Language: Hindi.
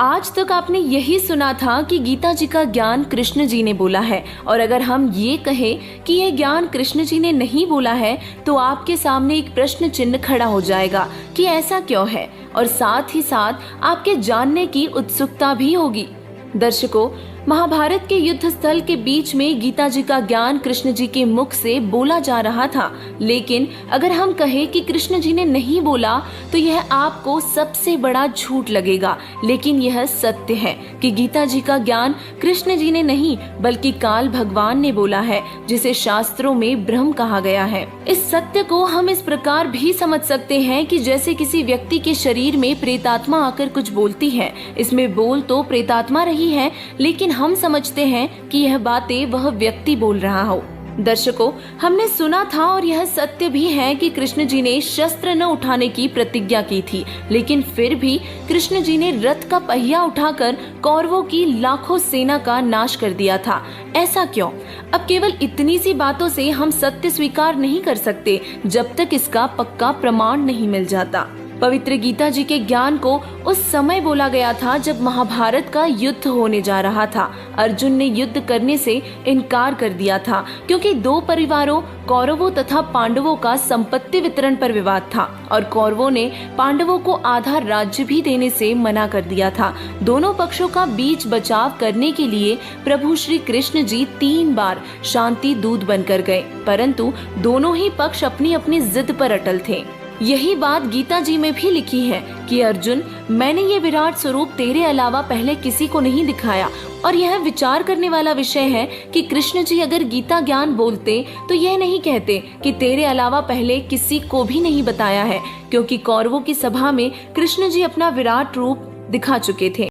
आज तक आपने यही सुना था कि गीता जी का ज्ञान कृष्ण जी ने बोला है, और अगर हम ये कहें कि यह ज्ञान कृष्ण जी ने नहीं बोला है तो आपके सामने एक प्रश्न चिन्ह खड़ा हो जाएगा कि ऐसा क्यों है, और साथ ही साथ आपके जानने की उत्सुकता भी होगी। दर्शकों, महाभारत के युद्ध स्थल के बीच में गीता जी का ज्ञान कृष्ण जी के मुख से बोला जा रहा था, लेकिन अगर हम कहें कि कृष्ण जी ने नहीं बोला तो यह आपको सबसे बड़ा झूठ लगेगा। लेकिन यह सत्य है कि गीता जी का ज्ञान कृष्ण जी ने नहीं बल्कि काल भगवान ने बोला है, जिसे शास्त्रों में ब्रह्म कहा गया है। इस सत्य को हम इस प्रकार भी समझ सकते हैं कि जैसे किसी व्यक्ति के शरीर में प्रेतात्मा आकर कुछ बोलती है, इसमें बोल तो प्रेतात्मा रही है, लेकिन हम समझते हैं कि यह बातें वह व्यक्ति बोल रहा हो। दर्शकों, हमने सुना था और यह सत्य भी है कि कृष्ण जी ने शस्त्र न उठाने की प्रतिज्ञा की थी, लेकिन फिर भी कृष्ण जी ने रथ का पहिया उठाकर कौरवों की लाखों सेना का नाश कर दिया था। ऐसा क्यों? अब केवल इतनी सी बातों से हम सत्य स्वीकार नहीं कर सकते जब तक इसका पक्का प्रमाण नहीं मिल जाता। पवित्र गीता जी के ज्ञान को उस समय बोला गया था जब महाभारत का युद्ध होने जा रहा था। अर्जुन ने युद्ध करने से इनकार कर दिया था क्योंकि दो परिवारों कौरवों तथा पांडवों का संपत्ति वितरण पर विवाद था, और कौरवों ने पांडवों को आधा राज्य भी देने से मना कर दिया था। दोनों पक्षों का बीच बचाव करने के लिए प्रभु श्री कृष्ण जी 3 बार शांति दूत बनकर गए, परंतु दोनों ही पक्ष अपनी अपनी जिद पर अटल थे। यही बात गीता जी में भी लिखी है कि अर्जुन, मैंने ये विराट स्वरूप तेरे अलावा पहले किसी को नहीं दिखाया। और यह विचार करने वाला विषय है कि कृष्ण जी अगर गीता ज्ञान बोलते तो यह नहीं कहते कि तेरे अलावा पहले किसी को भी नहीं बताया है, क्योंकि कौरवों की सभा में कृष्ण जी अपना विराट रूप दिखा चुके थे।